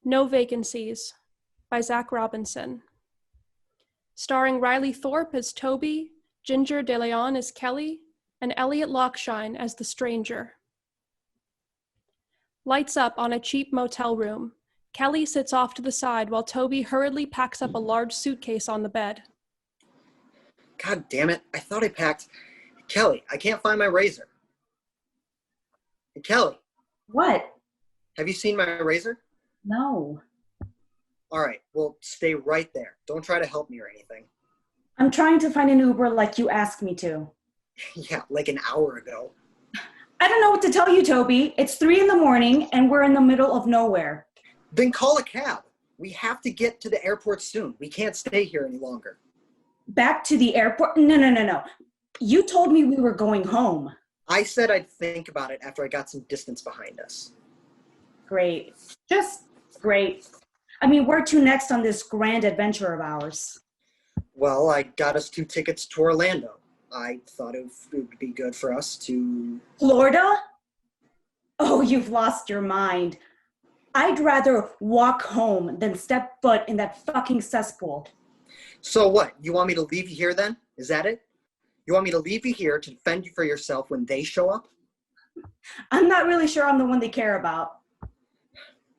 No Vacancies by Zach Robinson. Starring Riley Thorpe as Toby, Ginger DeLeon as Kelly, and Elliot Lockshine as the stranger. Lights up on a cheap motel room. Kelly sits off to the side while Toby hurriedly packs up a large suitcase on the bed. God damn it, I thought I packed. Kelly, I can't find my razor. Hey, Kelly. What? Have you seen my razor? No. All right, well, stay right there. Don't try to help me or anything. I'm trying to find an Uber like you asked me to. Yeah, like an hour ago. I don't know what to tell you, Toby. It's 3 a.m. and we're in the middle of nowhere. Then call a cab. We have to get to the airport soon. We can't stay here any longer. Back to the airport? No. You told me we were going home. I said I'd think about it after I got some distance behind us. Great. Just great. I mean, where to next on this grand adventure of ours? Well, I got us 2 tickets to Orlando. I thought it would be good for us to... Florida? Oh, you've lost your mind. I'd rather walk home than step foot in that fucking cesspool. So what? You want me to leave you here then? Is that it? You want me to leave you here to defend you for yourself when they show up? I'm not really sure I'm the one they care about.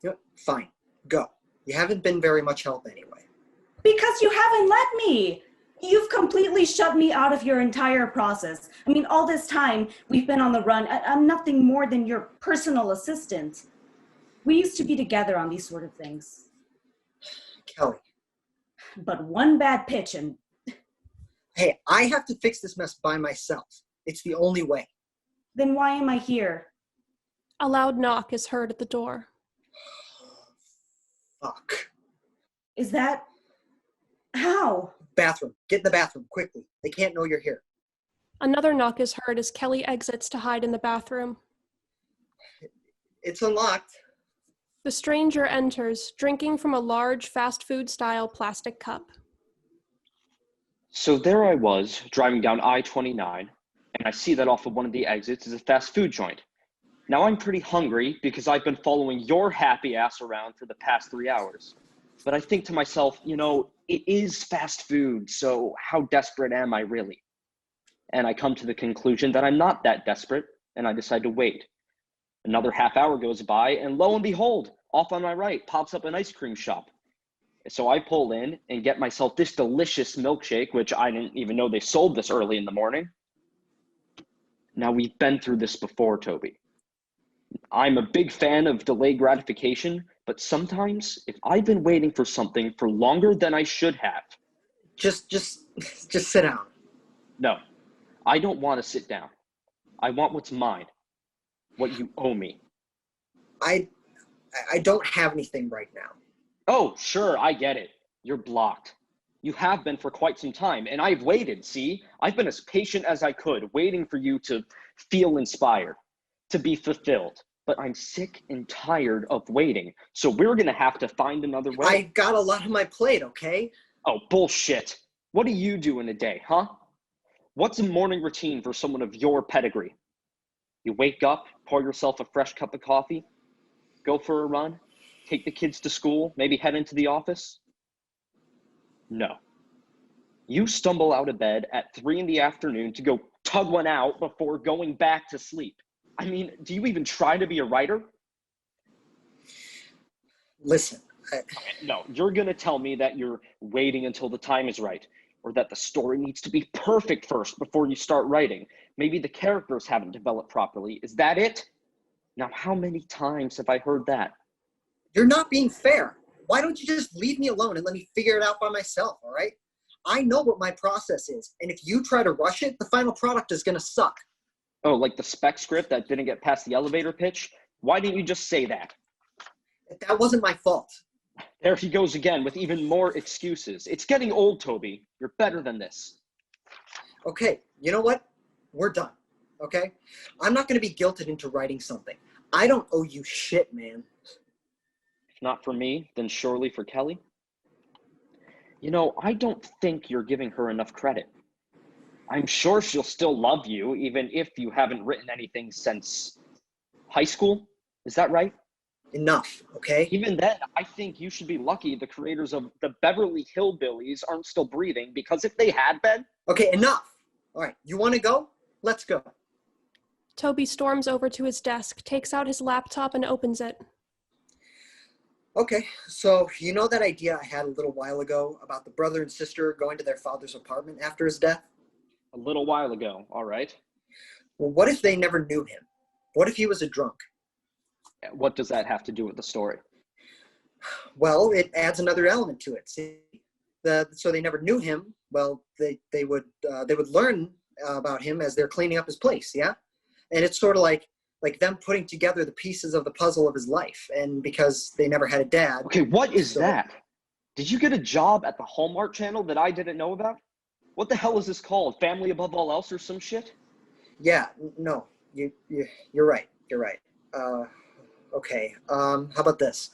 You know, fine. Go. You haven't been very much help anyway. Because you haven't let me. You've completely shut me out of your entire process. I mean, all this time we've been on the run. I'm nothing more than your personal assistant. We used to be together on these sort of things. Kelly. But one bad pitch and... Hey, I have to fix this mess by myself. It's the only way. Then why am I here? A loud knock is heard at the door. Fuck. Is that... How? Bathroom. Get in the bathroom, quickly. They can't know you're here. Another knock is heard as Kelly exits to hide in the bathroom. It's unlocked. The stranger enters, drinking from a large fast food-style plastic cup. So there I was, driving down I-29, and I see that off of one of the exits is a fast food joint. Now I'm pretty hungry because I've been following your happy ass around for the past 3 hours. But I think to myself, you know, it is fast food, so how desperate am I really? And I come to the conclusion that I'm not that desperate, and I decide to wait. Another half hour goes by, and lo and behold, off on my right pops up an ice cream shop. So I pull in and get myself this delicious milkshake, which I didn't even know they sold this early in the morning. Now, we've been through this before, Toby. I'm a big fan of delayed gratification, but sometimes if I've been waiting for something for longer than I should have. Just sit down. No, I don't want to sit down. I want what's mine, what you owe me. I don't have anything right now. Oh, sure, I get it. You're blocked. You have been for quite some time, and I've waited, see? I've been as patient as I could, waiting for you to feel inspired, to be fulfilled. But I'm sick and tired of waiting, so we're gonna have to find another way. I got a lot on my plate, okay? Oh, bullshit. What do you do in a day, huh? What's a morning routine for someone of your pedigree? You wake up, pour yourself a fresh cup of coffee, go for a run, take the kids to school, maybe head into the office? No. You stumble out of bed at 3 p.m. to go tug one out before going back to sleep. I mean, do you even try to be a writer? Listen. No, you're going to tell me that you're waiting until the time is right, or that the story needs to be perfect first before you start writing. Maybe the characters haven't developed properly. Is that it? Now, how many times have I heard that? You're not being fair. Why don't you just leave me alone and let me figure it out by myself, all right? I know what my process is, and if you try to rush it, the final product is going to suck. Oh, like the spec script that didn't get past the elevator pitch? Why didn't you just say that? That wasn't my fault. There he goes again with even more excuses. It's getting old, Toby. You're better than this. Okay, you know what? We're done, okay? I'm not going to be guilted into writing something. I don't owe you shit, man. If not for me, then surely for Kelly. You know, I don't think you're giving her enough credit. I'm sure she'll still love you, even if you haven't written anything since high school. Is that right? Enough, okay? Even then, I think you should be lucky the creators of the Beverly Hillbillies aren't still breathing, because if they had been... Okay, enough. All right, you want to go? Let's go. Toby storms over to his desk, takes out his laptop, and opens it. Okay, so you know that idea I had a little while ago about the brother and sister going to their father's apartment after his death? A little while ago, all right? Well, what if they never knew him? What if he was a drunk? What does that have to do with the story? Well, it adds another element to it. See, so they never knew him. Well, they would learn about him as they're cleaning up his place. Yeah, and it's sort of like them putting together the pieces of the puzzle of his life. And because they never had a dad. Okay, what is that? Did you get a job at the Hallmark Channel that I didn't know about? What the hell is this called? Family Above All Else or some shit? Yeah, no, you're right. You're right. Okay, how about this?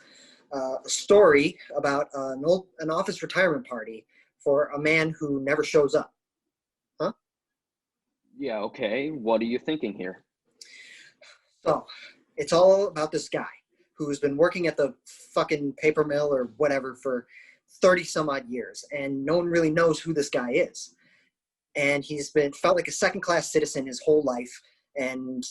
A story about an office retirement party for a man who never shows up. Huh? Yeah, okay. What are you thinking here? So, it's all about this guy who's been working at the fucking paper mill or whatever for 30 some odd years, and no one really knows who this guy is. And he's felt like a second-class citizen his whole life, and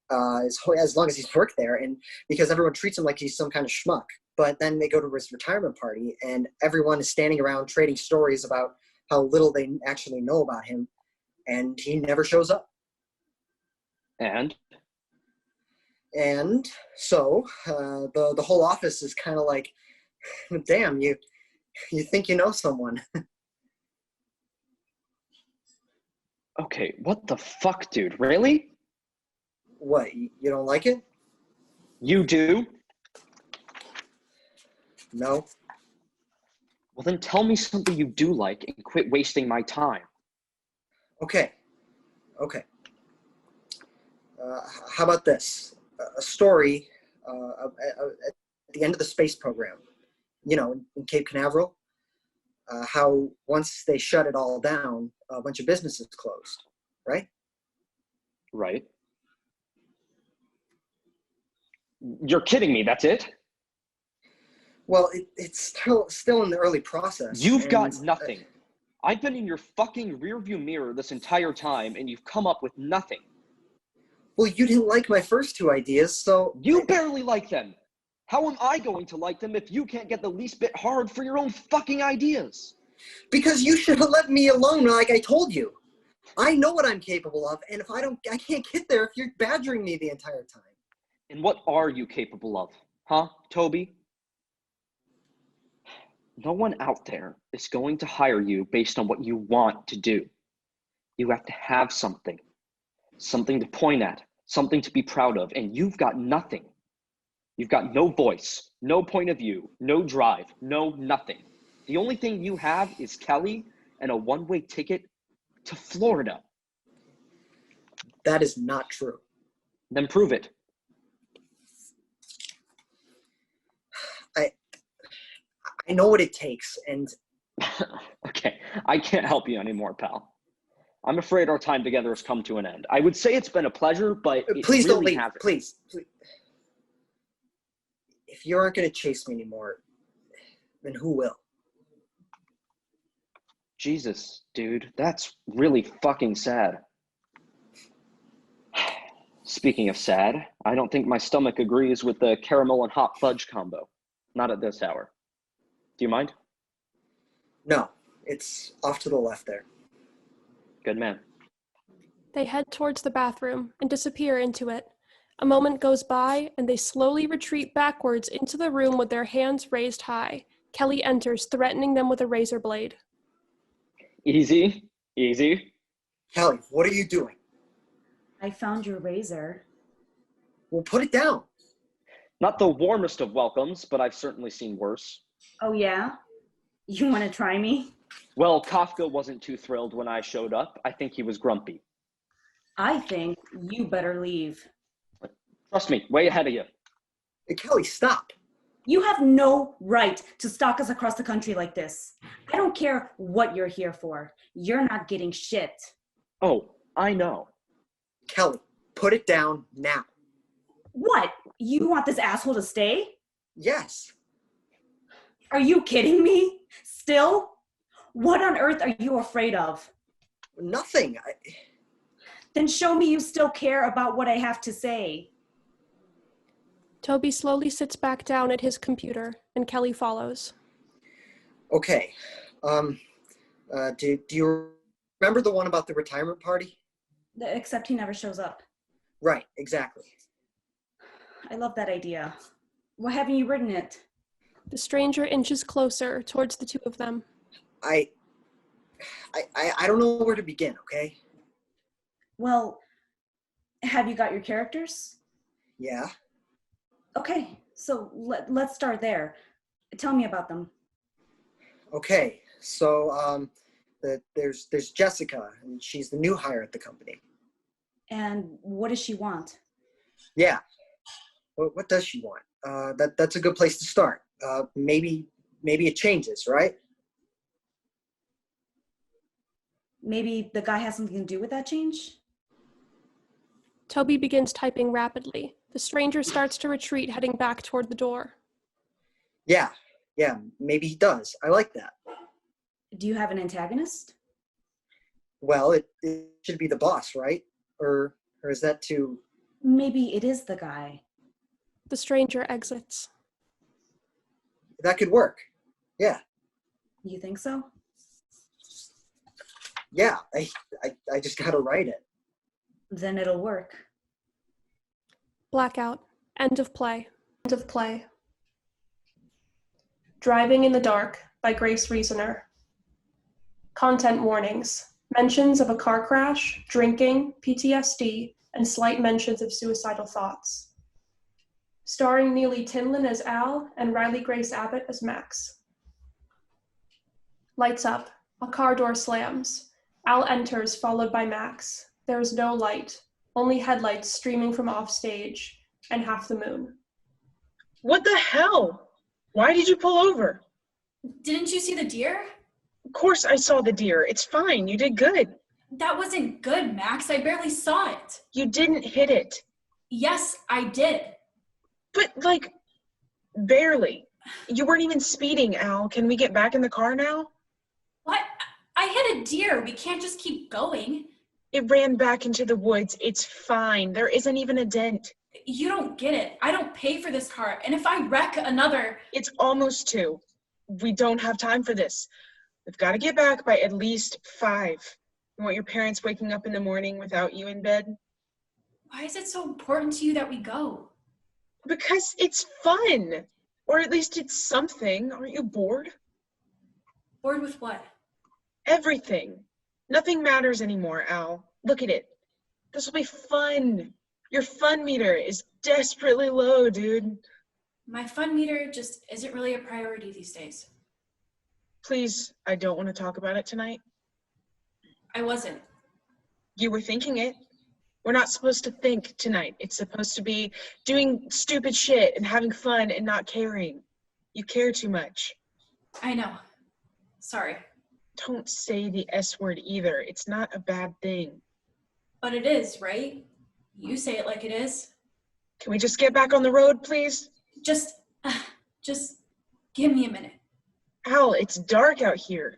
as long as he's worked there, and because everyone treats him like he's some kind of schmuck. But then they go to his retirement party, and everyone is standing around trading stories about how little they actually know about him, and he never shows up. And so the whole office is kind of like, damn, you think you know someone. Okay, what the fuck, dude? Really? What, you don't like it? You do? No. Well, then tell me something you do like and quit wasting my time. Okay. How about this? A story at the end of the space program, in Cape Canaveral, how once they shut it all down, a bunch of businesses closed, right? Right. You're kidding me, that's it? Well, it's still in the early process. You've got nothing. I've been in your fucking rearview mirror this entire time, and you've come up with nothing. Well, you didn't like my first two ideas, so... You barely like them. How am I going to like them if you can't get the least bit hard for your own fucking ideas? Because you should have let me alone like I told you. I know what I'm capable of, and I can't get there if you're badgering me the entire time. And what are you capable of? Huh, Toby? No one out there is going to hire you based on what you want to do. You have to have something to point at, something to be proud of, and you've got nothing. You've got no voice, no point of view, no drive, no nothing. The only thing you have is Kelly and a one-way ticket to Florida. That is not true. Then prove it. I know what it takes, and... Okay, I can't help you anymore, pal. I'm afraid our time together has come to an end. I would say it's been a pleasure, but please really don't leave. hasn't. Please. If you aren't going to chase me anymore, then who will? Jesus, dude, that's really fucking sad. Speaking of sad, I don't think my stomach agrees with the caramel and hot fudge combo. Not at this hour. Do you mind? No, it's off to the left there. Good man. They head towards the bathroom and disappear into it. A moment goes by, and they slowly retreat backwards into the room with their hands raised high. Kelly enters, threatening them with a razor blade. Easy, easy. Kelly, what are you doing? I found your razor. Well, put it down. Not the warmest of welcomes, but I've certainly seen worse. Oh, yeah? You want to try me? Well, Kafka wasn't too thrilled when I showed up. I think he was grumpy. I think you better leave. Trust me, way ahead of you. Hey, Kelly, stop. You have no right to stalk us across the country like this. I don't care what you're here for. You're not getting shit. Oh, I know. Kelly, put it down now. What? You want this asshole to stay? Yes. Are you kidding me? Still? What on earth are you afraid of? Nothing. Then show me you still care about what I have to say. Toby slowly sits back down at his computer, and Kelly follows. Okay. Do you remember the one about the retirement party? Except he never shows up. Right, exactly. I love that idea. Why haven't you written it? The stranger inches closer towards the two of them. I don't know where to begin, okay? Well, have you got your characters? Yeah. Okay, so let's start there. Tell me about them. Okay, so there's Jessica, and she's the new hire at the company. And what does she want? Yeah. What does she want? That's a good place to start. Maybe it changes, right? Maybe the guy has something to do with that change? Toby begins typing rapidly. The stranger starts to retreat, heading back toward the door. Yeah, maybe he does. I like that. Do you have an antagonist? Well, it should be the boss, right? Or is that too... Maybe it is the guy. The stranger exits. That could work. Yeah. You think so? Yeah, I just gotta write it. Then it'll work. Blackout. End of play. End of play. Driving in the Dark by Grace Reasoner. Content warnings. Mentions of a car crash, drinking, PTSD, and slight mentions of suicidal thoughts. Starring Neely Tinlin as Al and Riley Grace Abbott as Max. Lights up. A car door slams. Al enters, followed by Max. There is no light, only headlights streaming from off stage, and half the moon. What the hell? Why did you pull over? Didn't you see the deer? Of course I saw the deer. It's fine. You did good. That wasn't good, Max. I barely saw it. You didn't hit it. Yes, I did. But, like, barely. You weren't even speeding, Al. Can we get back in the car now? What? I hit a deer. We can't just keep going. It ran back into the woods. It's fine. There isn't even a dent. You don't get it. I don't pay for this car. And if I wreck another... It's almost 2. We don't have time for this. We've got to get back by at least 5. You want your parents waking up in the morning without you in bed? Why is it so important to you that we go? Because it's fun. Or at least it's something. Aren't you bored? Bored with what? Everything. Nothing matters anymore, Al. Look at it. This will be fun. Your fun meter is desperately low, dude. My fun meter just isn't really a priority these days. Please, I don't want to talk about it tonight. I wasn't. You were thinking it. We're not supposed to think tonight. It's supposed to be doing stupid shit and having fun and not caring. You care too much. I know. Sorry. Don't say the S word either. It's not a bad thing. But it is, right? You say it like it is. Can we just get back on the road, please? Just give me a minute. Al, it's dark out here.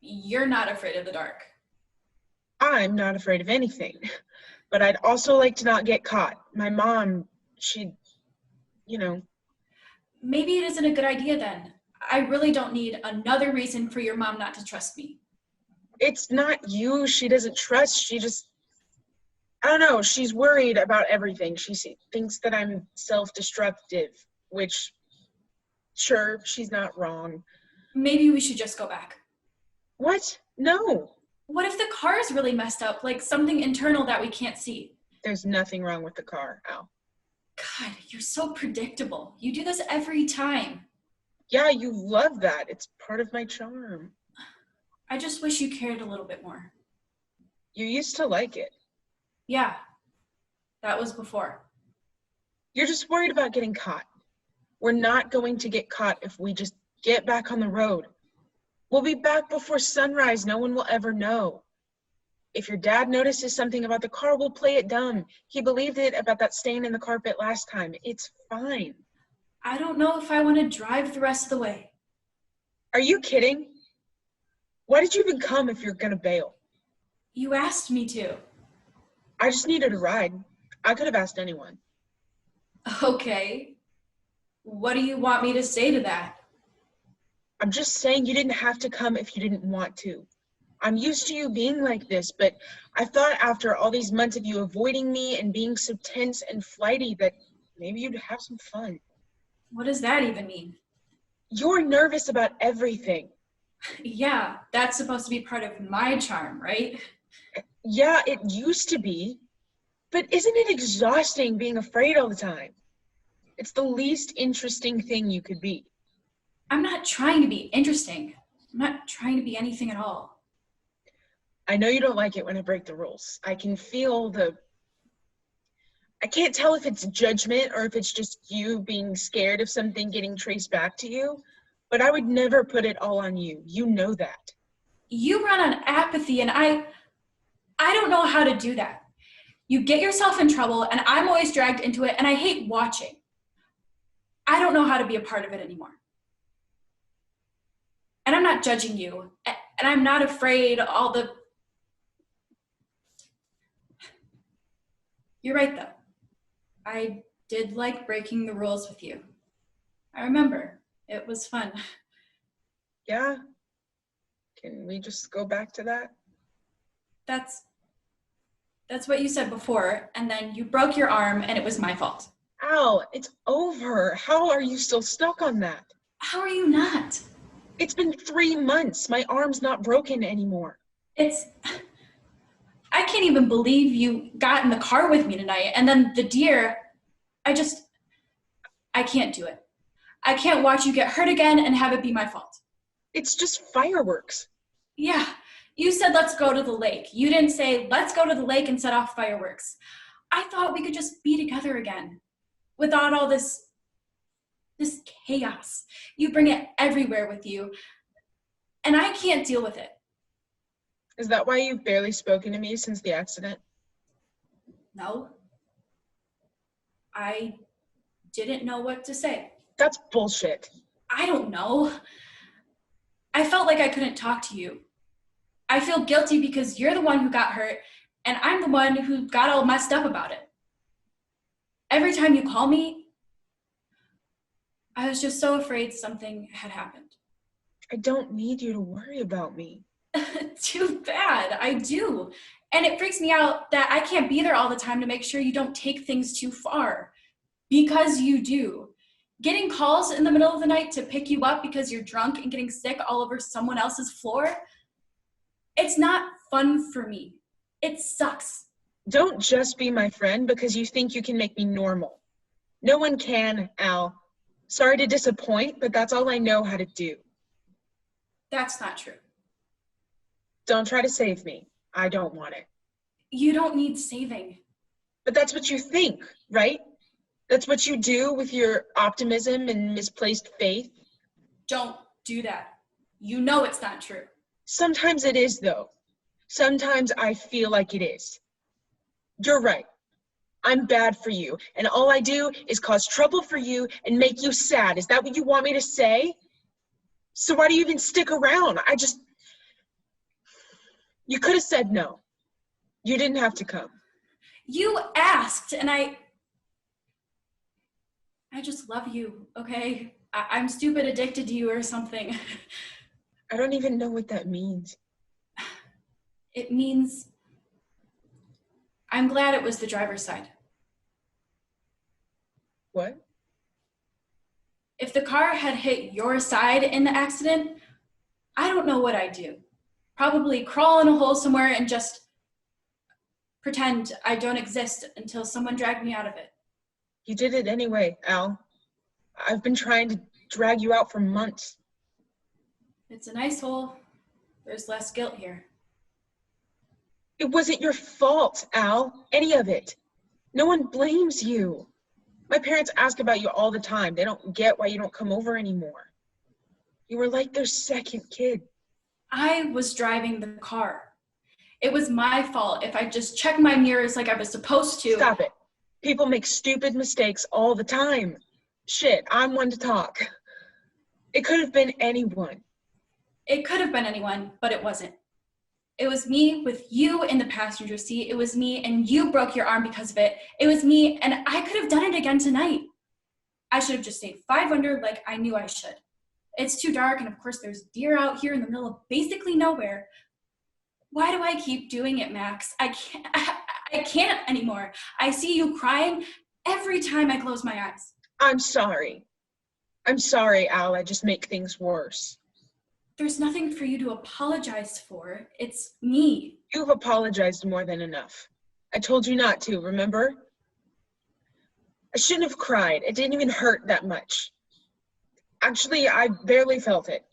You're not afraid of the dark. I'm not afraid of anything. But I'd also like to not get caught. My mom, she'd, Maybe it isn't a good idea then. I really don't need another reason for your mom not to trust me. It's not you she doesn't trust. She just, I don't know, she's worried about everything. She thinks that I'm self-destructive, which, sure, she's not wrong. Maybe we should just go back. What? No. What if the car is really messed up, like something internal that we can't see? There's nothing wrong with the car, Al. God, you're so predictable. You do this every time. Yeah, you love that. It's part of my charm. I just wish you cared a little bit more. You used to like it. Yeah, that was before. You're just worried about getting caught. We're not going to get caught if we just get back on the road. We'll be back before sunrise. No one will ever know. If your dad notices something about the car, we'll play it dumb. He believed it about that stain in the carpet last time. It's fine. I don't know if I want to drive the rest of the way. Are you kidding? Why did you even come if you're gonna bail? You asked me to. I just needed a ride. I could have asked anyone. Okay. What do you want me to say to that? I'm just saying you didn't have to come if you didn't want to. I'm used to you being like this, but I thought after all these months of you avoiding me and being so tense and flighty that maybe you'd have some fun. What does that even mean? You're nervous about everything. Yeah, that's supposed to be part of my charm, right? Yeah, it used to be, but isn't it exhausting being afraid all the time? It's the least interesting thing you could be. I'm not trying to be interesting. I'm not trying to be anything at all. I know you don't like it when I break the rules. I can feel I can't tell if it's judgment or if it's just you being scared of something getting traced back to you, but I would never put it all on you. You know that. You run on apathy, and I don't know how to do that. You get yourself in trouble, and I'm always dragged into it, and I hate watching. I don't know how to be a part of it anymore. And I'm not judging you, and I'm not afraid all the... You're right, though. I did like breaking the rules with you. I remember. It was fun. Yeah? Can we just go back to that? That's what you said before, and then you broke your arm, and it was my fault. Al, it's over. How are you still stuck on that? How are you not? It's been 3 months. My arm's not broken anymore. I can't even believe you got in the car with me tonight, and then the deer, I can't do it. I can't watch you get hurt again and have it be my fault. It's just fireworks. Yeah, you said let's go to the lake. You didn't say let's go to the lake and set off fireworks. I thought we could just be together again without all this chaos. You bring it everywhere with you, and I can't deal with it. Is that why you've barely spoken to me since the accident? No. I didn't know what to say. That's bullshit. I don't know. I felt like I couldn't talk to you. I feel guilty because you're the one who got hurt, and I'm the one who got all messed up about it. Every time you call me, I was just so afraid something had happened. I don't need you to worry about me. Too bad, I do. And it freaks me out that I can't be there all the time to make sure you don't take things too far. Because you do. Getting calls in the middle of the night to pick you up because you're drunk and getting sick all over someone else's floor, it's not fun for me. It sucks. Don't just be my friend because you think you can make me normal. No one can, Al. Sorry to disappoint, but that's all I know how to do. That's not true. Don't try to save me. I don't want it. You don't need saving. But that's what you think, right? That's what you do with your optimism and misplaced faith. Don't do that. You know it's not true. Sometimes it is, though. Sometimes I feel like it is. You're right. I'm bad for you, and all I do is cause trouble for you and make you sad. Is that what you want me to say? So why do you even stick around? You could have said no. You didn't have to come. You asked, and I just love you, okay? I'm stupid addicted to you or something. I don't even know what that means. It means I'm glad it was the driver's side. What? If the car had hit your side in the accident, I don't know what I'd do. Probably crawl in a hole somewhere and just pretend I don't exist until someone dragged me out of it. You did it anyway, Al. I've been trying to drag you out for months. It's a nice hole. There's less guilt here. It wasn't your fault, Al. Any of it. No one blames you. My parents ask about you all the time. They don't get why you don't come over anymore. You were like their second kid. I was driving the car. It was my fault if I just checked my mirrors like I was supposed to. Stop it. People make stupid mistakes all the time. Shit, I'm one to talk. It could have been anyone. It could have been anyone, but it wasn't. It was me with you in the passenger seat. It was me and you broke your arm because of it. It was me and I could have done it again tonight. I should have just stayed 5 under like I knew I should. It's too dark and of course there's deer out here in the middle of basically nowhere. Why do I keep doing it, Max? I can't anymore. I see you crying every time I close my eyes. I'm sorry. I'm sorry, Al. I just make things worse. There's nothing for you to apologize for. It's me. You've apologized more than enough. I told you not to, remember? I shouldn't have cried. It didn't even hurt that much. Actually, I barely felt it.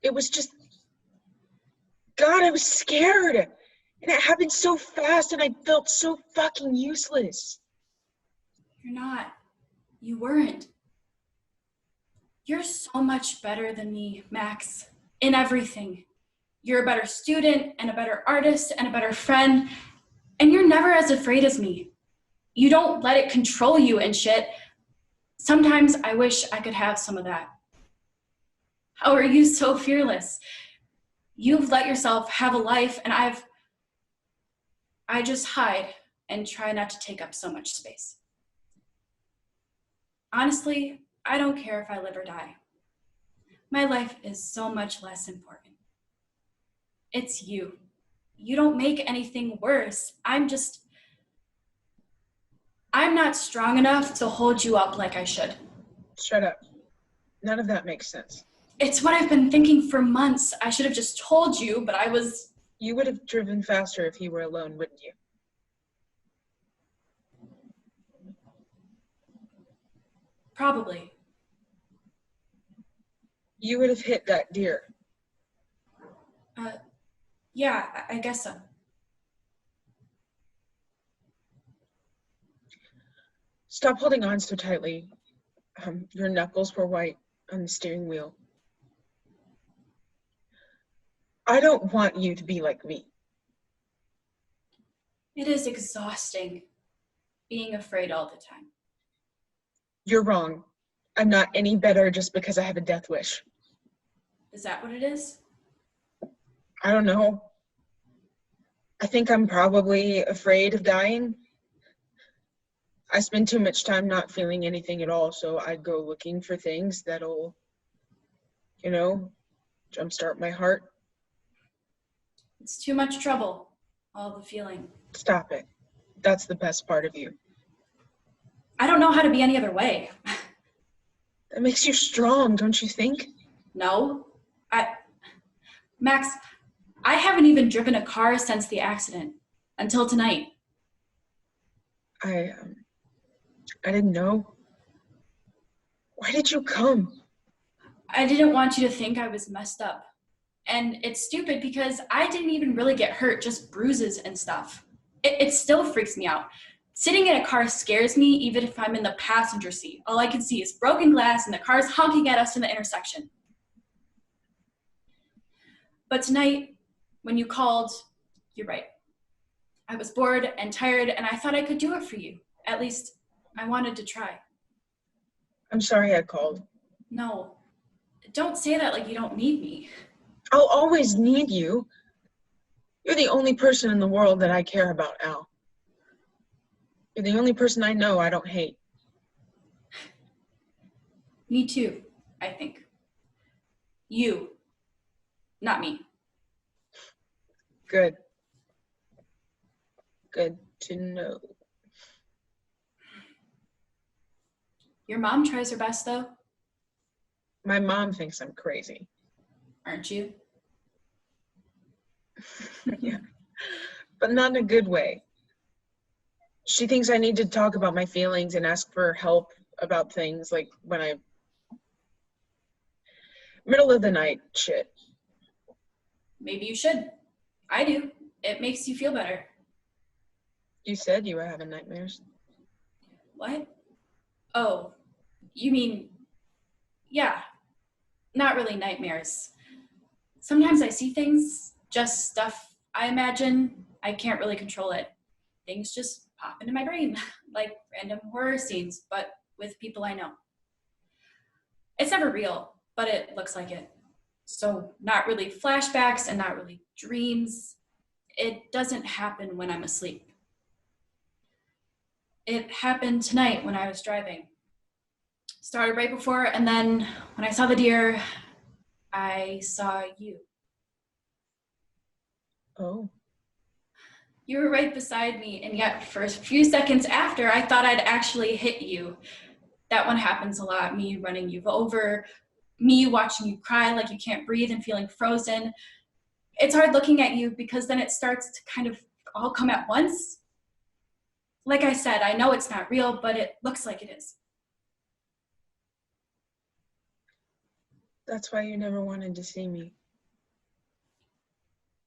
It was just... God, I was scared. And it happened so fast and I felt so fucking useless. You're not. You weren't. You're so much better than me, Max, in everything. You're a better student and a better artist and a better friend, and you're never as afraid as me. You don't let it control you and shit. Sometimes I wish I could have some of that. How are you so fearless? You've let yourself have a life, and I just hide and try not to take up so much space. Honestly, I don't care if I live or die. My life is so much less important. It's you. You don't make anything worse. I'm not strong enough to hold you up like I should. Shut up. None of that makes sense. It's what I've been thinking for months. I should have just told you, but I was... You would have driven faster if he were alone, wouldn't you? Probably. You would have hit that deer. Yeah, I guess so. Stop holding on so tightly. Your knuckles were white on the steering wheel. I don't want you to be like me. It is exhausting being afraid all the time. You're wrong. I'm not any better just because I have a death wish. Is that what it is? I don't know. I think I'm probably afraid of dying. I spend too much time not feeling anything at all, so I go looking for things that'll, jumpstart my heart. It's too much trouble, all the feeling. Stop it. That's the best part of you. I don't know how to be any other way. That makes you strong, don't you think? No. Max, I haven't even driven a car since the accident. Until tonight. I didn't know. Why did you come? I didn't want you to think I was messed up. And it's stupid because I didn't even really get hurt, just bruises and stuff. It still freaks me out. Sitting in a car scares me even if I'm in the passenger seat. All I can see is broken glass and the car's honking at us in the intersection. But tonight, when you called, you're right. I was bored and tired and I thought I could do it for you. At least I wanted to try. I'm sorry I called. No, don't say that like you don't need me. I'll always need you. You're the only person in the world that I care about, Al. You're the only person I know I don't hate. Me too, I think. You, not me. Good. Good to know. Your mom tries her best though, My mom thinks I'm crazy. aren't you? Yeah. But not in a good way. She thinks I need to talk about my feelings and ask for help about things like when I... Middle of the night shit. Maybe you should. I do. It makes you feel better. You said you were having nightmares. What? Oh, you mean, yeah, not really nightmares. Sometimes I see things, just stuff I imagine. I can't really control it. Things just pop into my brain, like random horror scenes, but with people I know. It's never real, but it looks like it. So not really flashbacks and not really dreams. It doesn't happen when I'm asleep. It happened tonight when I was driving. Started right before, and then when I saw the deer, I saw you. Oh. You were right beside me, and yet for a few seconds after, I thought I'd actually hit you. That one happens a lot, me running you over, me watching you cry like you can't breathe and feeling frozen. It's hard looking at you because then it starts to kind of all come at once. Like I said, I know it's not real, but it looks like it is. That's why you never wanted to see me.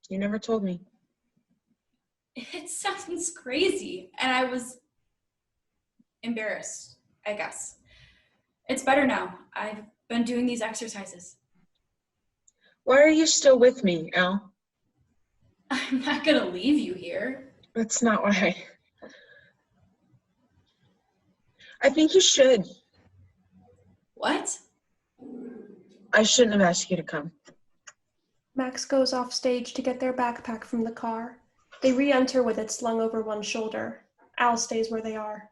You never told me. It sounds crazy, and I was embarrassed, I guess. It's better now. I've been doing these exercises. Why are you still with me, Al? I'm not gonna leave you here. That's not why. I think you should. What? I shouldn't have asked you to come. Max goes off stage to get their backpack from the car. They re-enter with it slung over one shoulder. Al stays where they are.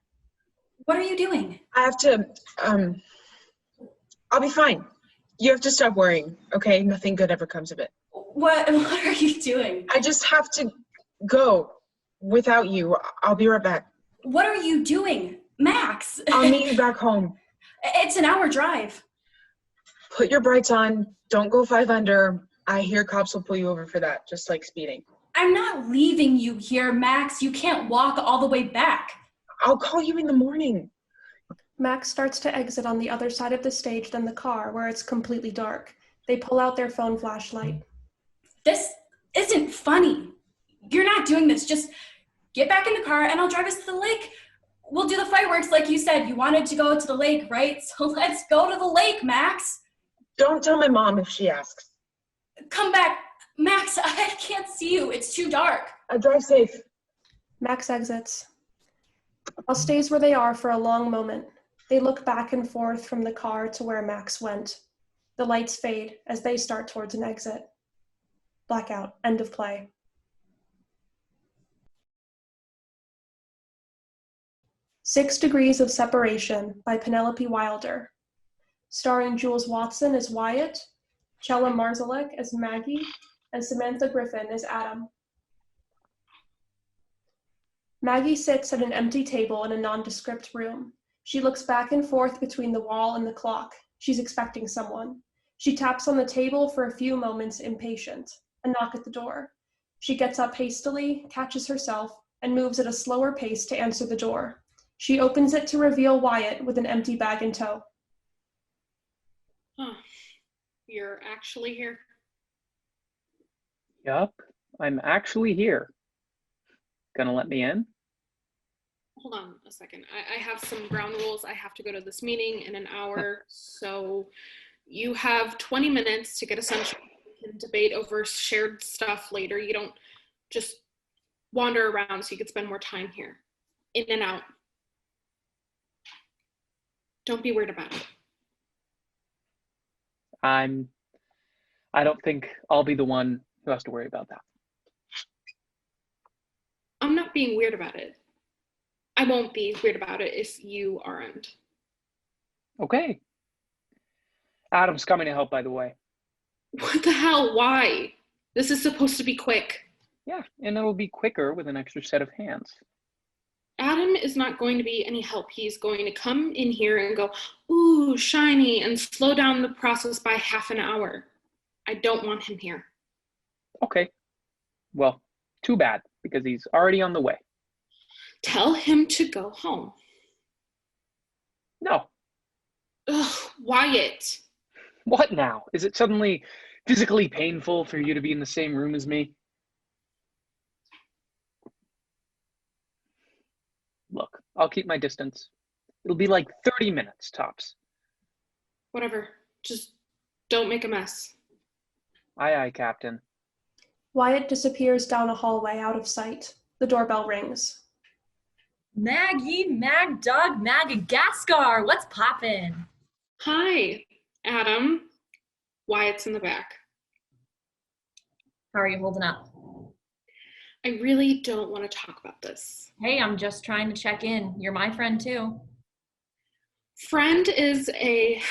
What are you doing? I have to, I'll be fine. You have to stop worrying, okay? Nothing good ever comes of it. What are you doing? I just have to go without you. I'll be right back. What are you doing? Max! I'll meet you back home. It's an hour drive. Put your brights on. Don't go 5 under. I hear cops will pull you over for that, just like speeding. I'm not leaving you here, Max. You can't walk all the way back. I'll call you in the morning. Max starts to exit on the other side of the stage than the car, where it's completely dark. They pull out their phone flashlight. This isn't funny. You're not doing this. Just get back in the car and I'll drive us to the lake. We'll do the fireworks like you said. You wanted to go to the lake, right? So let's go to the lake, Max. Don't tell my mom if she asks. Come back. Max, I can't see you. It's too dark. Drive safe. Max exits. Al stays where they are for a long moment. They look back and forth from the car to where Max went. The lights fade as they start towards an exit. Blackout. End of play. Six Degrees of Separation by Penelope Wilder. Starring Jules Watson as Wyatt, Chella Marzalek as Maggie, and Samantha Griffin as Adam. Maggie sits at an empty table in a nondescript room. She looks back and forth between the wall and the clock. She's expecting someone. She taps on the table for a few moments, impatient. A knock at the door. She gets up hastily, catches herself, and moves at a slower pace to answer the door. She opens it to reveal Wyatt with an empty bag in tow. Huh. You're actually here? Yup, I'm actually here. Gonna let me in? Hold on a second. I have some ground rules. I have to go to this meeting in an hour. So you have 20 minutes to get a sunshine. We can debate over shared stuff later. You don't just wander around so you could spend more time here. In and out. Don't be weird about it. I don't think I'll be the one who has to worry about that. I'm not being weird about it. I won't be weird about it if you aren't. Okay. Adam's coming to help, by the way. What the hell? Why? This is supposed to be quick. Yeah, and it'll be quicker with an extra set of hands. Adam is not going to be any help. He's going to come in here and go, ooh, shiny, and slow down the process by half an hour. I don't want him here. Okay. Well, too bad, because he's already on the way. Tell him to go home. No. Ugh, Wyatt. What now? Is it suddenly physically painful for you to be in the same room as me? Look, I'll keep my distance. It'll be like 30 minutes, tops. Whatever. Just don't make a mess. Aye, aye, Captain. Wyatt disappears down a hallway out of sight. The doorbell rings. Maggie, Mag Dog, Madagascar, what's poppin'? Hi. Adam, Wyatt's in the back. How are you holding up? I really don't want to talk about this. Hey, I'm just trying to check in. You're my friend too. Friend is a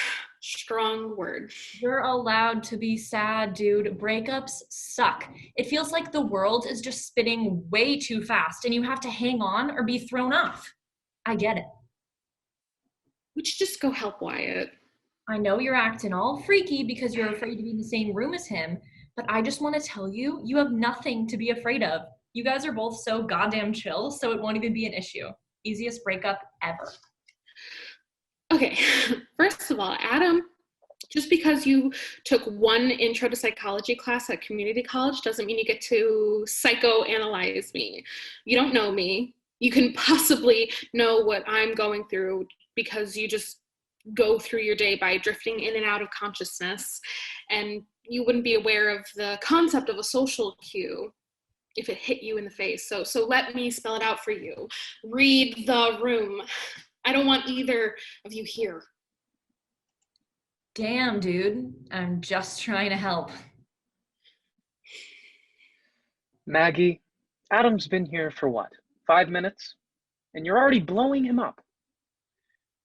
strong word. You're allowed to be sad, dude. Breakups suck. It feels like the world is just spinning way too fast and you have to hang on or be thrown off. I get it. Would you just go help Wyatt? I know you're acting all freaky because you're afraid to be in the same room as him, but I just want to tell you, you have nothing to be afraid of. You guys are both so goddamn chill, so it won't even be an issue. Easiest breakup ever. Okay, first of all, Adam, just because you took one intro to psychology class at community college doesn't mean you get to psychoanalyze me. You don't know me. You can possibly know what I'm going through because you just go through your day by drifting in and out of consciousness, and you wouldn't be aware of the concept of a social cue if it hit you in the face. So let me spell it out for you. Read the room. I don't want either of you here. Damn, dude. I'm just trying to help. Maggie, Adam's been here for what, 5 minutes? And you're already blowing him up.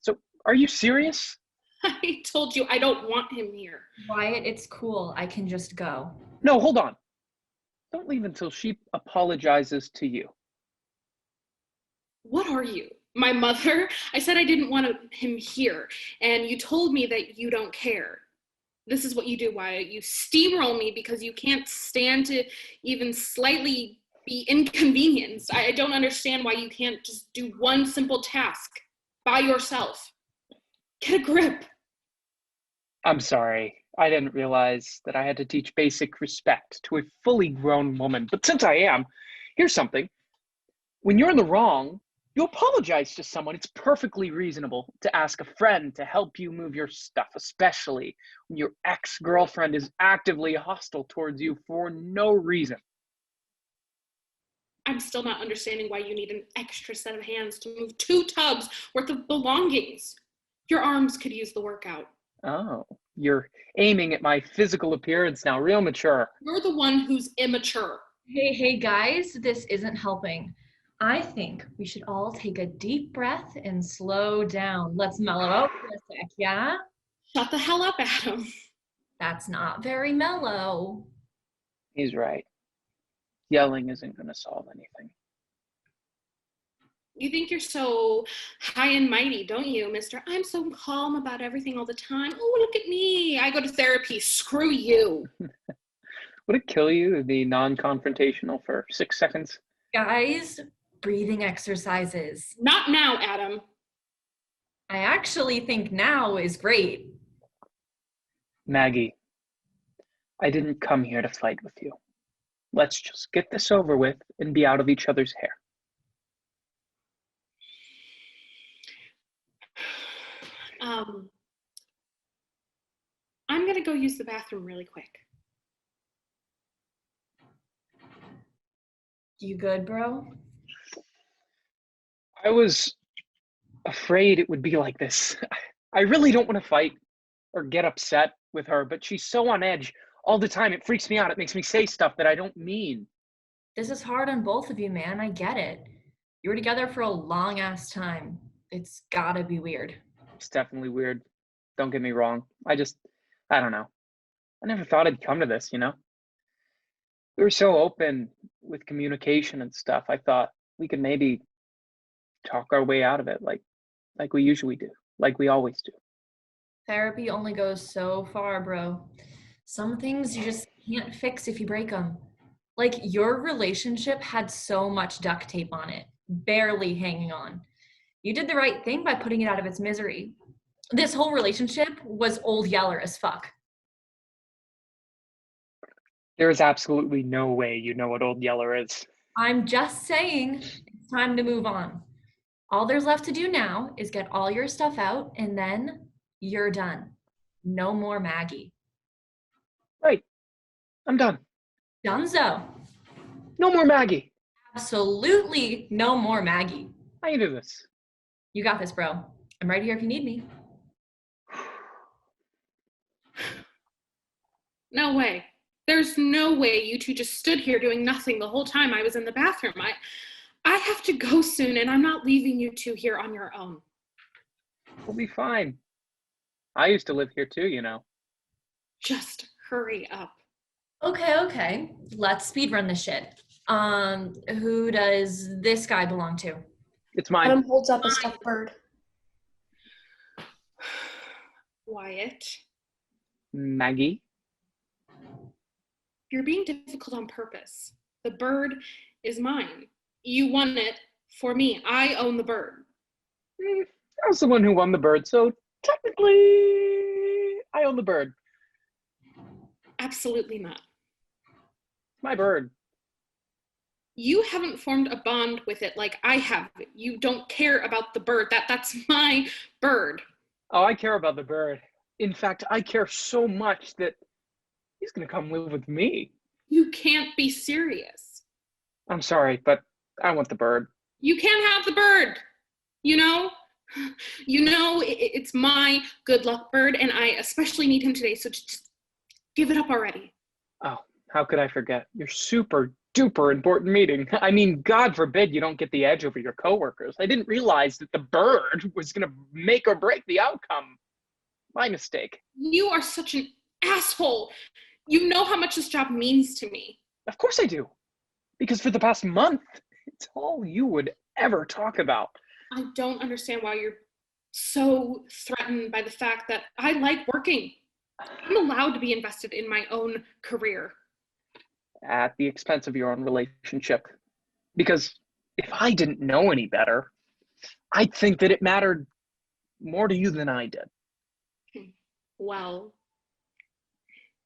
So, are you serious? I told you I don't want him here. Wyatt, it's cool. I can just go. No, hold on. Don't leave until she apologizes to you. What are you? My mother? I said I didn't want him here, and you told me that you don't care. This is what you do, Wyatt. You steamroll me because you can't stand to even slightly be inconvenienced. I don't understand why you can't just do one simple task by yourself. Get a grip. I'm sorry. I didn't realize that I had to teach basic respect to a fully grown woman. But since I am, here's something. When you're in the wrong, you apologize to someone. It's perfectly reasonable to ask a friend to help you move your stuff, especially when your ex-girlfriend is actively hostile towards you for no reason. I'm still not understanding why you need an extra set of hands to move 2 tubs worth of belongings. Your arms could use the workout. Oh, you're aiming at my physical appearance now, real mature. You're the one who's immature. Hey guys, this isn't helping. I think we should all take a deep breath and slow down. Let's mellow out for a sec, yeah? Shut the hell up, Adam. That's not very mellow. He's right. Yelling isn't going to solve anything. You think you're so high and mighty, don't you, Mr. I'm so calm about everything all the time. Oh, look at me. I go to therapy. Screw you. Would it kill you to be non-confrontational for 6 seconds? Guys, breathing exercises. Not now, Adam. I actually think now is great. Maggie, I didn't come here to fight with you. Let's just get this over with and be out of each other's hair. I'm gonna go use the bathroom really quick. You good, bro? I was afraid it would be like this. I really don't want to fight or get upset with her, but she's so on edge all the time. It freaks me out. It makes me say stuff that I don't mean. This is hard on both of you, man. I get it. You were together for a long ass time. It's gotta be weird. It's definitely weird. Don't get me wrong. I don't know. I never thought it'd come to this, you know? We were so open with communication and stuff. I thought we could maybe talk our way out of it like we usually do, like we always do. Therapy only goes so far, bro. Some things you just can't fix if you break them. Like your relationship had so much duct tape on it, barely hanging on. You did the right thing by putting it out of its misery. This whole relationship was old Yeller as fuck. There is absolutely no way you know what Old Yeller is. I'm just saying it's time to move on. All there's left to do now is get all your stuff out and then you're done. No more Maggie. Right. I'm done. Donezo. No more Maggie. Absolutely no more Maggie. I can do this. You got this, bro. I'm right here if you need me. No way. There's no way you two just stood here doing nothing the whole time I was in the bathroom. I have to go soon, and I'm not leaving you two here on your own. We'll be fine. I used to live here too, you know. Just hurry up. Okay. Let's speedrun this shit. Who does this guy belong to? It's mine. Adam holds up a stuffed bird. Wyatt, Maggie? you're being difficult on purpose. The bird is mine. You won it for me. I own the bird. I was the one who won the bird, so technically, I own the bird. Absolutely not. My bird. You haven't formed a bond with it like I have. You don't care about the bird. That's my bird. Oh, I care about the bird. In fact, I care so much that he's gonna come live with me. You can't be serious. I'm sorry, but I want the bird. You can't have the bird. You know? It's my good luck bird, and I especially need him today, so just give it up already. Oh, how could I forget? Your super duper important meeting. I mean, God forbid you don't get the edge over your coworkers. I didn't realize that the bird was gonna make or break the outcome. My mistake. You are such an asshole. You know how much this job means to me. Of course I do. Because for the past month, it's all you would ever talk about. I don't understand why you're so threatened by the fact that I like working. I'm allowed to be invested in my own career. At the expense of your own relationship. Because if I didn't know any better, I'd think that it mattered more to you than I did. Well,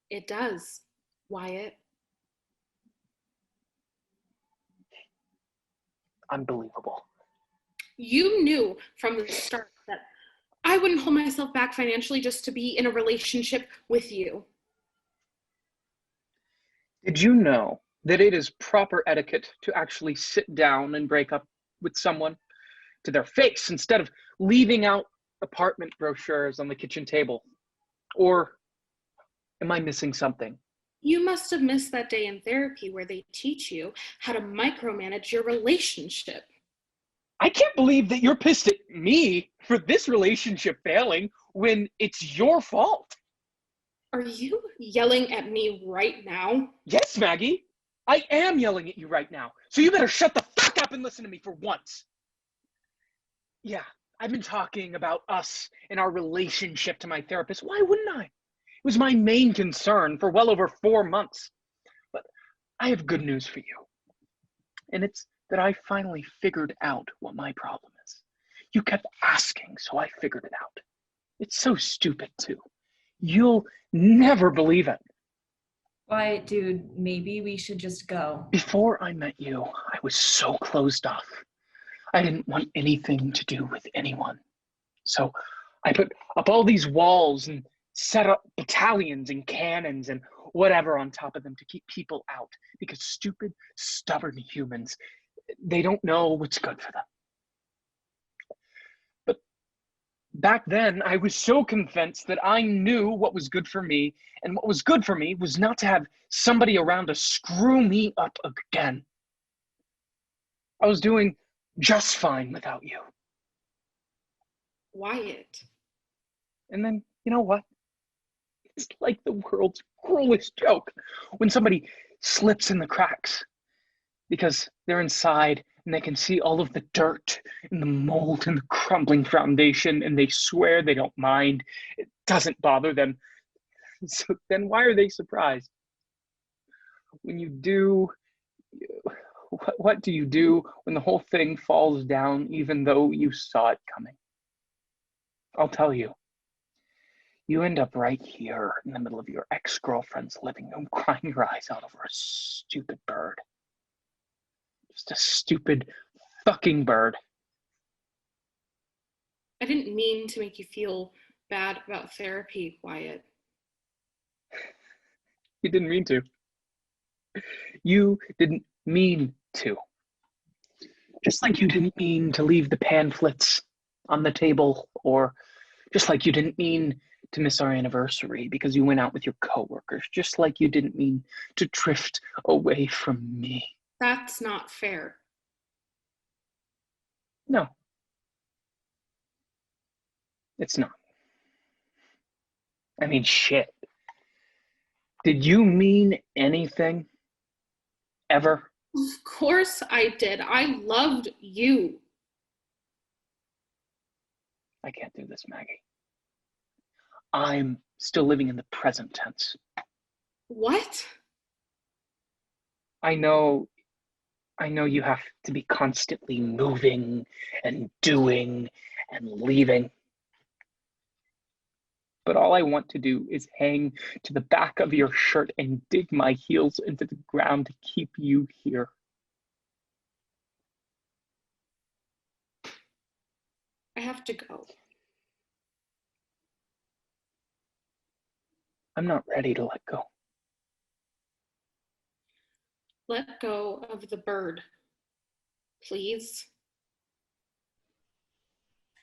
it does, Wyatt. Unbelievable. You knew from the start that I wouldn't hold myself back financially just to be in a relationship with you. Did you know that it is proper etiquette to actually sit down and break up with someone to their face instead of leaving out apartment brochures on the kitchen table? Or am I missing something? You must have missed that day in therapy where they teach you how to micromanage your relationship. I can't believe that you're pissed at me for this relationship failing when it's your fault. Are you yelling at me right now? Yes, Maggie. I am yelling at you right now. So you better shut the fuck up and listen to me for once. Yeah, I've been talking about us and our relationship to my therapist. Why wouldn't I? It was my main concern for well over 4 months. But I have good news for you. And it's that I finally figured out what my problem is. You kept asking, so I figured it out. It's so stupid, too. You'll never believe it. Why, dude, maybe we should just go. Before I met you, I was so closed off. I didn't want anything to do with anyone. So I put up all these walls and set up battalions and cannons and whatever on top of them to keep people out. Because stupid, stubborn humans, they don't know what's good for them. But back then, I was so convinced that I knew what was good for me, and what was good for me was not to have somebody around to screw me up again. I was doing just fine without you. Wyatt. And then, you know what? It's like the world's cruelest joke when somebody slips in the cracks because they're inside and they can see all of the dirt and the mold and the crumbling foundation, and they swear they don't mind. It doesn't bother them. So then why are they surprised? When you do, what do you do when the whole thing falls down even though you saw it coming? I'll tell you. You end up right here in the middle of your ex-girlfriend's living room crying your eyes out over a stupid bird. Just a stupid fucking bird. I didn't mean to make you feel bad about therapy, Wyatt. You didn't mean to. You didn't mean to. Just like you didn't mean to leave the pamphlets on the table, or just like you didn't mean to miss our anniversary because you went out with your coworkers, just like you didn't mean to drift away from me. That's not fair. No. It's not. I mean, shit. Did you mean anything? Ever? Of course I did. I loved you. I can't do this, Maggie. I'm still living in the present tense. What? I know you have to be constantly moving and doing and leaving. But all I want to do is hang to the back of your shirt and dig my heels into the ground to keep you here. I have to go. I'm not ready to let go. Let go of the bird, please.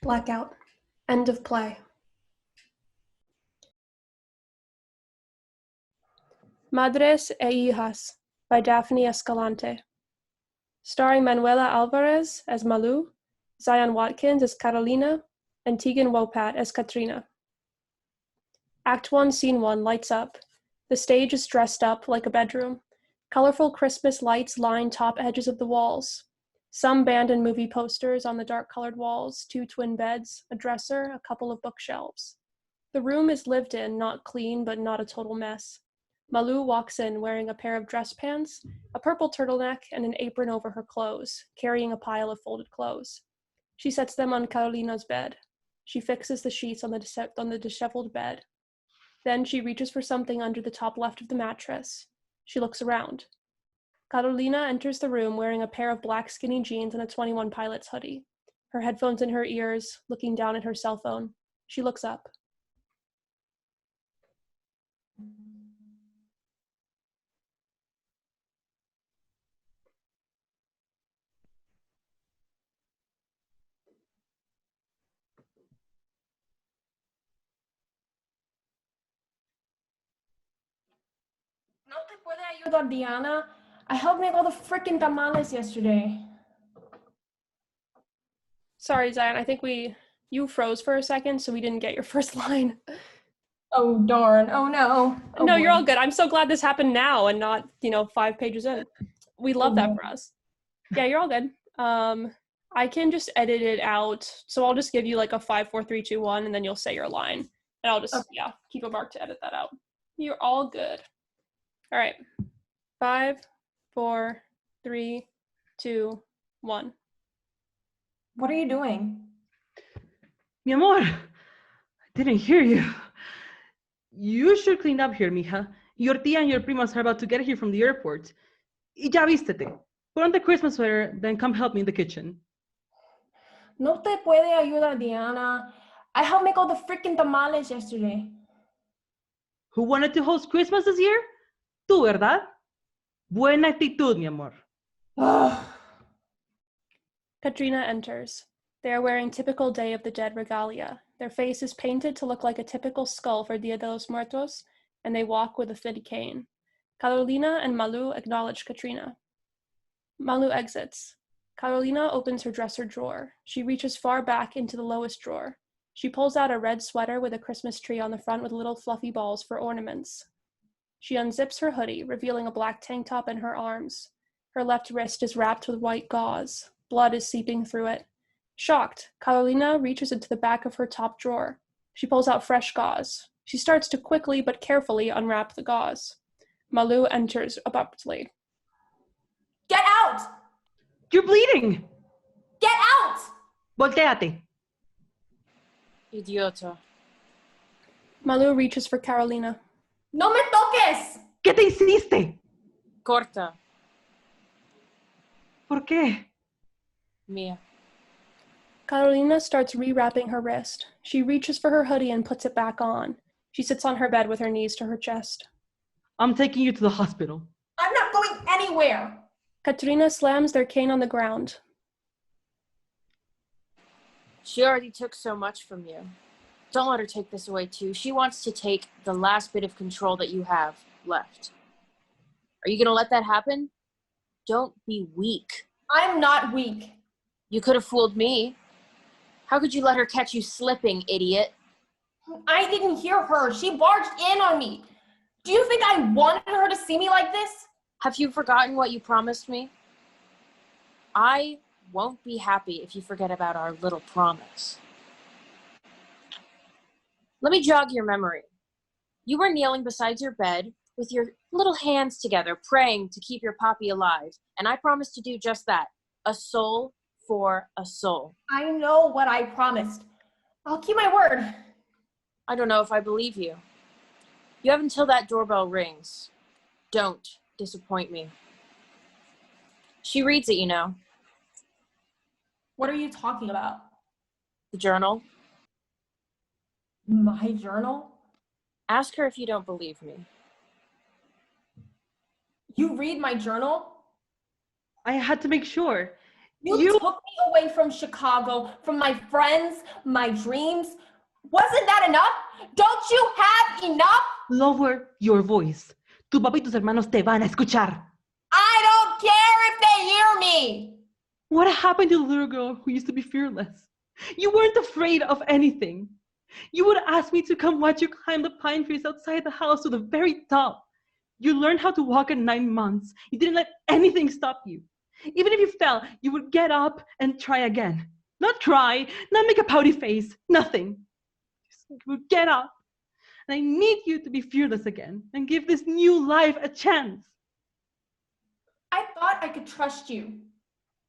Blackout. End of play. Madres e Hijas by Daphne Escalante. Starring Manuela Alvarez as Malu, Zion Watkins as Carolina, and Tegan Wopat as Katrina. Act 1, Scene 1 lights up. The stage is dressed up like a bedroom. Colorful Christmas lights line top edges of the walls. Some band and movie posters on the dark-colored walls, 2 twin beds, a dresser, a couple of bookshelves. The room is lived in, not clean, but not a total mess. Malu walks in wearing a pair of dress pants, a purple turtleneck, and an apron over her clothes, carrying a pile of folded clothes. She sets them on Carolina's bed. She fixes the sheets on the disheveled bed. Then she reaches for something under the top left of the mattress. She looks around. Carolina enters the room wearing a pair of black skinny jeans and a 21 Pilots hoodie. Her headphones in her ears, looking down at her cell phone. She looks up. ¿No te puede ayudar, Diana? I helped make all the frickin' tamales yesterday. Sorry, Zion, I think you froze for a second, so we didn't get your first line. Oh, darn. Oh, no. Oh, no, boy. you're all good. I'm so glad this happened now and not, 5 pages in. We love that for us. Yeah, you're all good. I can just edit it out. So I'll just give you like a 5, 4, 3, 2, 1, and then you'll say your line. And I'll just, keep a mark to edit that out. You're all good. All right. 5, 4, 3, 2, 1. What are you doing? Mi amor, I didn't hear you. You should clean up here, mija. Your tía and your primas are about to get here from the airport. Y ya vístete. Put on the Christmas sweater, then come help me in the kitchen. No te puede ayudar, Diana. I helped make all the freaking tamales yesterday. Who wanted to host Christmas this year? Tú, ¿verdad? Buena actitud, mi amor. Ugh. Katrina enters. They are wearing typical Day of the Dead regalia. Their face is painted to look like a typical skull for Dia de los Muertos, and they walk with a thin cane. Carolina and Malu acknowledge Katrina. Malu exits. Carolina opens her dresser drawer. She reaches far back into the lowest drawer. She pulls out a red sweater with a Christmas tree on the front with little fluffy balls for ornaments. She unzips her hoodie, revealing a black tank top and her arms. Her left wrist is wrapped with white gauze. Blood is seeping through it. Shocked, Carolina reaches into the back of her top drawer. She pulls out fresh gauze. She starts to quickly but carefully unwrap the gauze. Malu enters abruptly. Get out! You're bleeding! Get out! Volteate. Idiota. Malu reaches for Carolina. No me toques! ¿Qué te hiciste? Corta. ¿Por qué? Mía. Carolina starts rewrapping her wrist. She reaches for her hoodie and puts it back on. She sits on her bed with her knees to her chest. I'm taking you to the hospital. I'm not going anywhere! Katrina slams their cane on the ground. She already took so much from you. Don't let her take this away too. She wants to take the last bit of control that you have left. Are you gonna let that happen? Don't be weak. I'm not weak. You could have fooled me. How could you let her catch you slipping, idiot? I didn't hear her. She barged in on me. Do you think I wanted her to see me like this? Have you forgotten what you promised me? I won't be happy if you forget about our little promise. Let me jog your memory. You were kneeling beside your bed with your little hands together, praying to keep your poppy alive. And I promised to do just that. A soul for a soul. I know what I promised. I'll keep my word. I don't know if I believe you. You have until that doorbell rings. Don't disappoint me. She reads it, you know. What are you talking about? The journal. My journal? Ask her if you don't believe me. You read my journal? I had to make sure. You took me away from Chicago, from my friends, my dreams. Wasn't that enough? Don't you have enough? Lower your voice. Tu papá y tus hermanos te van a escuchar. I don't care if they hear me. What happened to the little girl who used to be fearless? You weren't afraid of anything. You would ask me to come watch you climb the pine trees outside the house to the very top. You learned how to walk at 9 months. You didn't let anything stop you. Even if you fell, you would get up and try again. Not cry, not make a pouty face, nothing. You would get up. And I need you to be fearless again and give this new life a chance. I thought I could trust you.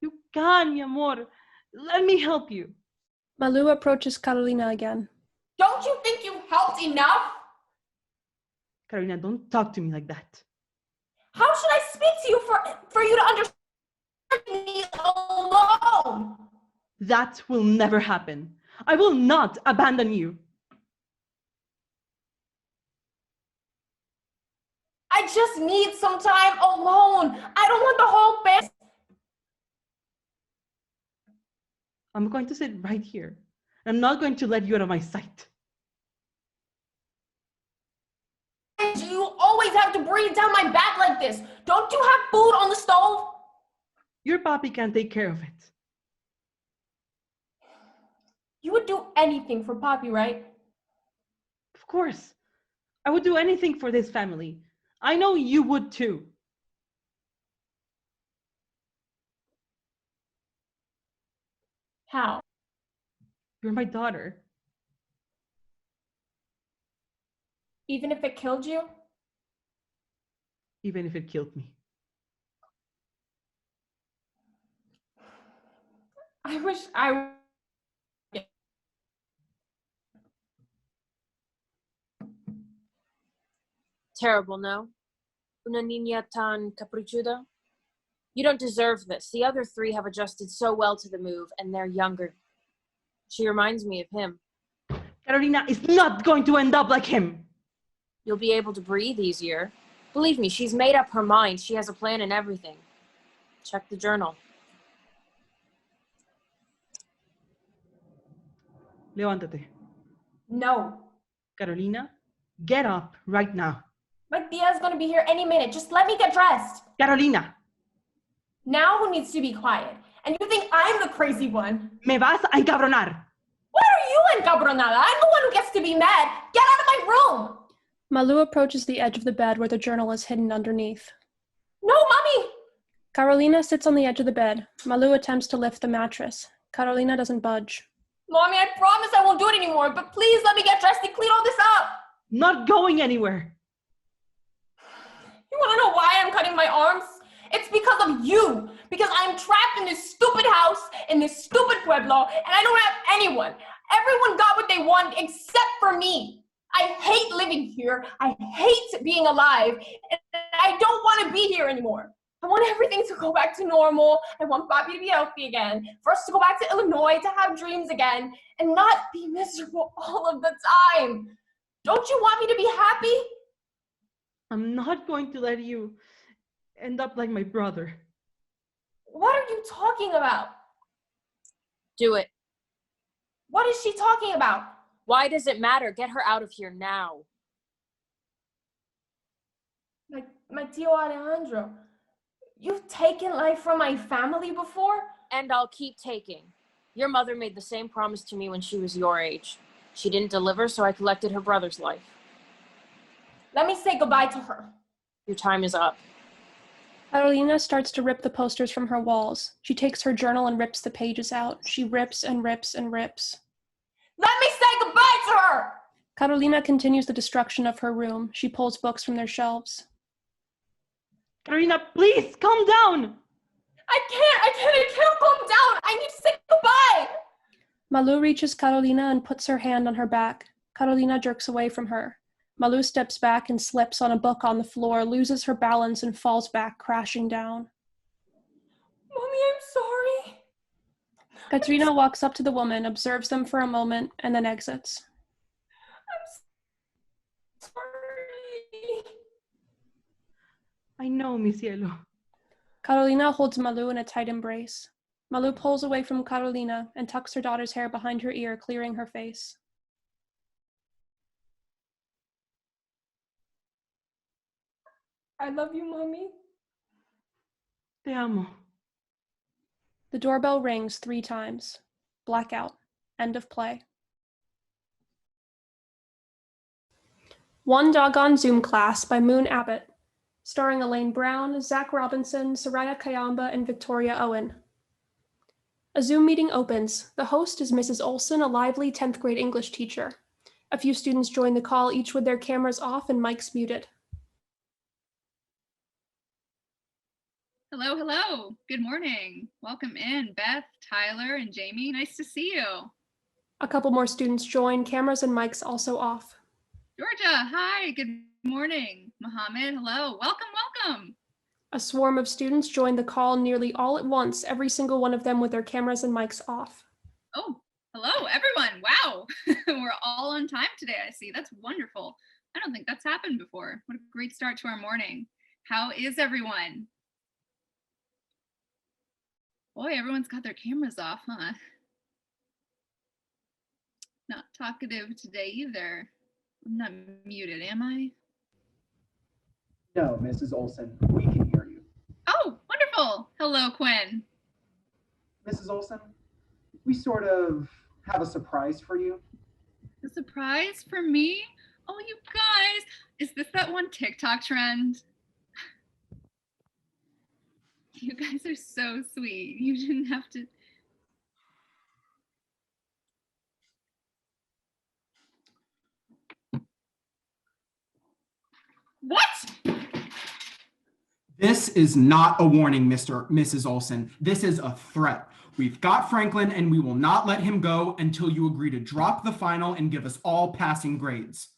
You can, mi amor. Let me help you. Malu approaches Carolina again. Don't you think you helped enough? Carolina, don't talk to me like that. How should I speak to you for you to understand me alone? That will never happen. I will not abandon you. I just need some time alone. I don't want the whole thing. I'm going to sit right here. I'm not going to let you out of my sight. You always have to breathe down my back like this. Don't you have food on the stove? Your papi can take care of it. You would do anything for Papi, right? Of course. I would do anything for this family. I know you would too. How? You're my daughter. Even if it killed you? Even if it killed me. I wish I... Terrible, no? Una niña tan caprichuda? You don't deserve this. The other 3 have adjusted so well to the move, and they're younger. She reminds me of him. Carolina is not going to end up like him. You'll be able to breathe easier. Believe me, she's made up her mind. She has a plan and everything. Check the journal. Levántate. No. Carolina, get up right now. My tia's gonna be here any minute. Just let me get dressed. Carolina. Now who needs to be quiet? And you think I'm the crazy one? Me vas a encabronar. Why are you encabronada? I'm the one who gets to be mad. Get out of my room! Malu approaches the edge of the bed where the journal is hidden underneath. No, Mommy! Carolina sits on the edge of the bed. Malu attempts to lift the mattress. Carolina doesn't budge. Mommy, I promise I won't do it anymore, but please let me get dressed and clean all this up. Not going anywhere. You wanna know why I'm cutting my arms? It's because of you. Because I'm trapped in this stupid house, in this stupid pueblo, and I don't have anyone. Everyone got what they wanted except for me. I hate living here. I hate being alive. And I don't want to be here anymore. I want everything to go back to normal. I want Bobby to be healthy again. For us to go back to Illinois, to have dreams again, and not be miserable all of the time. Don't you want me to be happy? I'm not going to let you end up like my brother. What are you talking about? Do it. What is she talking about? Why does it matter? Get her out of here now. My Tio Alejandro, you've taken life from my family before? And I'll keep taking. Your mother made the same promise to me when she was your age. She didn't deliver, so I collected her brother's life. Let me say goodbye to her. Your time is up. Carolina starts to rip the posters from her walls. She takes her journal and rips the pages out. She rips and rips and rips. Let me say goodbye to her! Carolina continues the destruction of her room. She pulls books from their shelves. Carolina, please, calm down! I can't calm down! I need to say goodbye! Malu reaches Carolina and puts her hand on her back. Carolina jerks away from her. Malu steps back and slips on a book on the floor, loses her balance, and falls back, crashing down. Mommy, I'm sorry. Katrina walks up to the woman, observes them for a moment, and then exits. I'm sorry. I know, mi cielo. Carolina holds Malu in a tight embrace. Malu pulls away from Carolina and tucks her daughter's hair behind her ear, clearing her face. I love you, Mommy. Te amo. The doorbell rings 3 times. Blackout. End of play. One Doggone Zoom Class by Moon Abbott, starring Elaine Brown, Zach Robinson, Soraya Kayamba, and Victoria Owen. A Zoom meeting opens. The host is Mrs. Olson, a lively 10th grade English teacher. A few students join the call, each with their cameras off and mics muted. Hello, hello. Good morning. Welcome in, Beth, Tyler, and Jamie. Nice to see you. A couple more students join, cameras and mics also off. Georgia, hi. Good morning. Mohammed, hello. Welcome, welcome. A swarm of students join the call nearly all at once, every single one of them with their cameras and mics off. Oh, hello, everyone. Wow. We're all on time today, I see. That's wonderful. I don't think that's happened before. What a great start to our morning. How is everyone? Boy, everyone's got their cameras off, huh? Not talkative today either. I'm not muted, am I? No, Mrs. Olson, we can hear you. Oh, wonderful. Hello, Quinn. Mrs. Olson, we sort of have a surprise for you. A surprise for me? Oh, you guys, is this that one TikTok trend? You guys are so sweet. You didn't have to. What? This is not a warning, Mrs. Olson. This is a threat. We've got Franklin and we will not let him go until you agree to drop the final and give us all passing grades.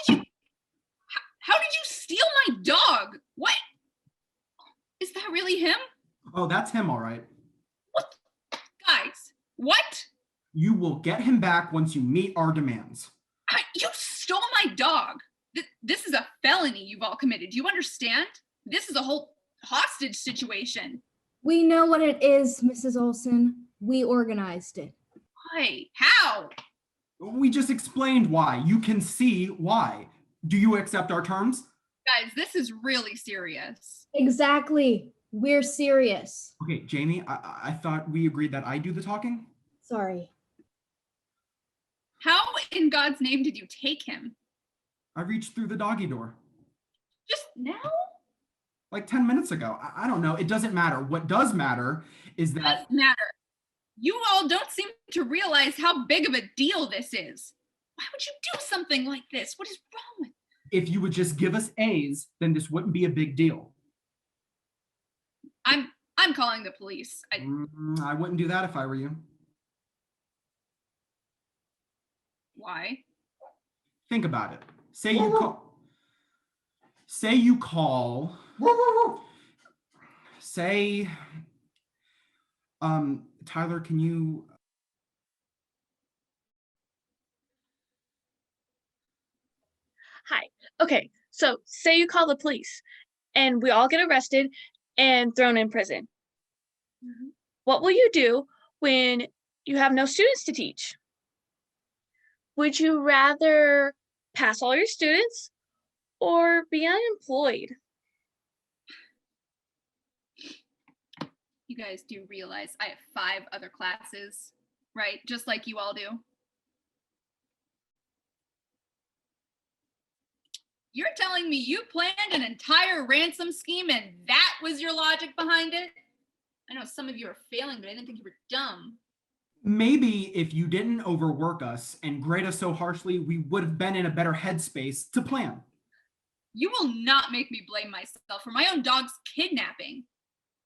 How did you steal my dog? What? Is that really him? Oh, that's him, all right. What? Guys, what? You will get him back once you meet our demands. You stole my dog. This is a felony you've all committed. Do you understand? This is a whole hostage situation. We know what it is, Mrs. Olson. We organized it. Why? How? We just explained why. You can see why. Do you accept our terms? Guys, this is really serious. Exactly. We're serious. Okay, Jamie, I thought we agreed that I do the talking? Sorry. How in God's name did you take him? I reached through the doggy door. Just now? Like 10 minutes ago. I don't know. It doesn't matter. What does matter is that... It does matter. You all don't seem to realize how big of a deal this is. Why would you do something like this? What is wrong with you? If you would just give us A's, then this wouldn't be a big deal. I'm calling the police. I wouldn't do that if I were you. Why? Think about it. Say you call. Say, Tyler, can you? Hi. Okay, so say you call the police and we all get arrested and thrown in prison. Mm-hmm. What will you do when you have no students to teach? Would you rather pass all your students or be unemployed? You guys do realize I have 5 other classes, right? Just like you all do. You're telling me you planned an entire ransom scheme and that was your logic behind it? I know some of you are failing, but I didn't think you were dumb. Maybe if you didn't overwork us and grade us so harshly, we would have been in a better headspace to plan. You will not make me blame myself for my own dog's kidnapping.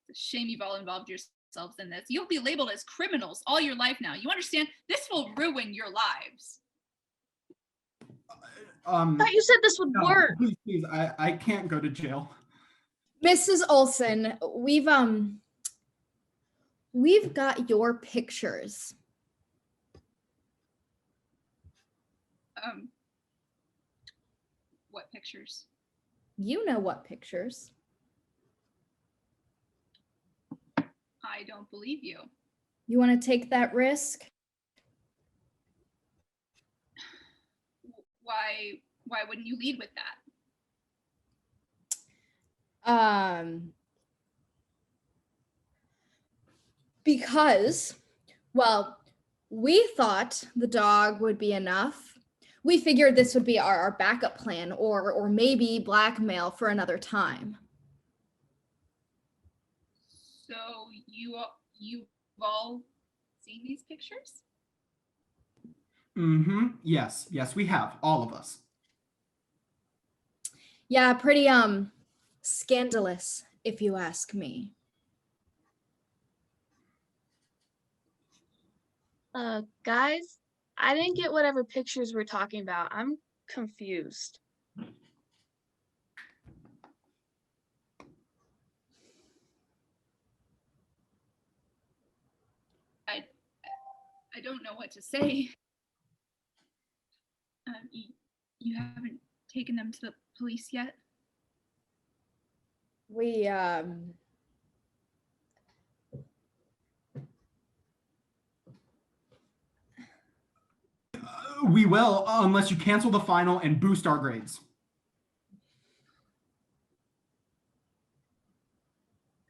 It's a shame you've all involved yourselves in this. You'll be labeled as criminals all your life now. You understand? This will ruin your lives. I thought you said this would work. Please, I can't go to jail. Mrs. Olson, we've got your pictures. What pictures? You know what pictures. I don't believe you. You want to take that risk? Why wouldn't you lead with that? Because, well, we thought the dog would be enough. We figured this would be our backup plan, or maybe blackmail for another time. So you've all seen these pictures? Mm-hmm. Yes, we have, all of us. Yeah, pretty scandalous, if you ask me. Guys, I didn't get whatever pictures we're talking about. I'm confused. I don't know what to say. You haven't taken them to the police yet? We will, unless you cancel the final and boost our grades.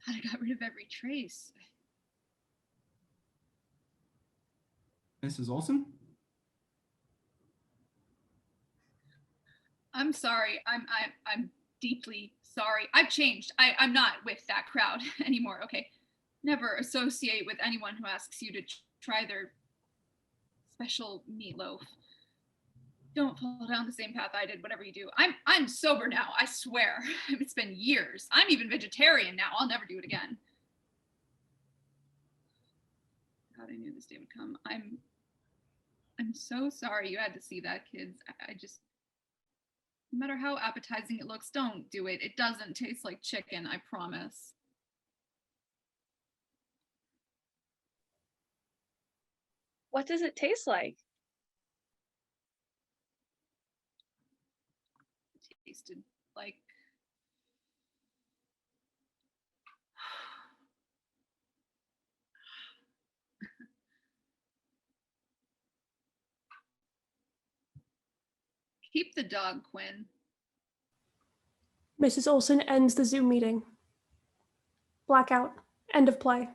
God, I got rid of every trace. Mrs. Olson? I'm sorry. I'm deeply sorry. I've changed. I'm not with that crowd anymore, okay? Never associate with anyone who asks you to try their special meatloaf. Don't fall down the same path I did, whatever you do. I'm sober now, I swear. It's been years. I'm even vegetarian now. I'll never do it again. God, I knew this day would come. I'm so sorry you had to see that, kids. I just, no matter how appetizing it looks, don't do it. It doesn't taste like chicken, I promise. What does it taste like? It tasted like keep the dog, Quinn. Mrs. Olson ends the Zoom meeting. Blackout. End of play.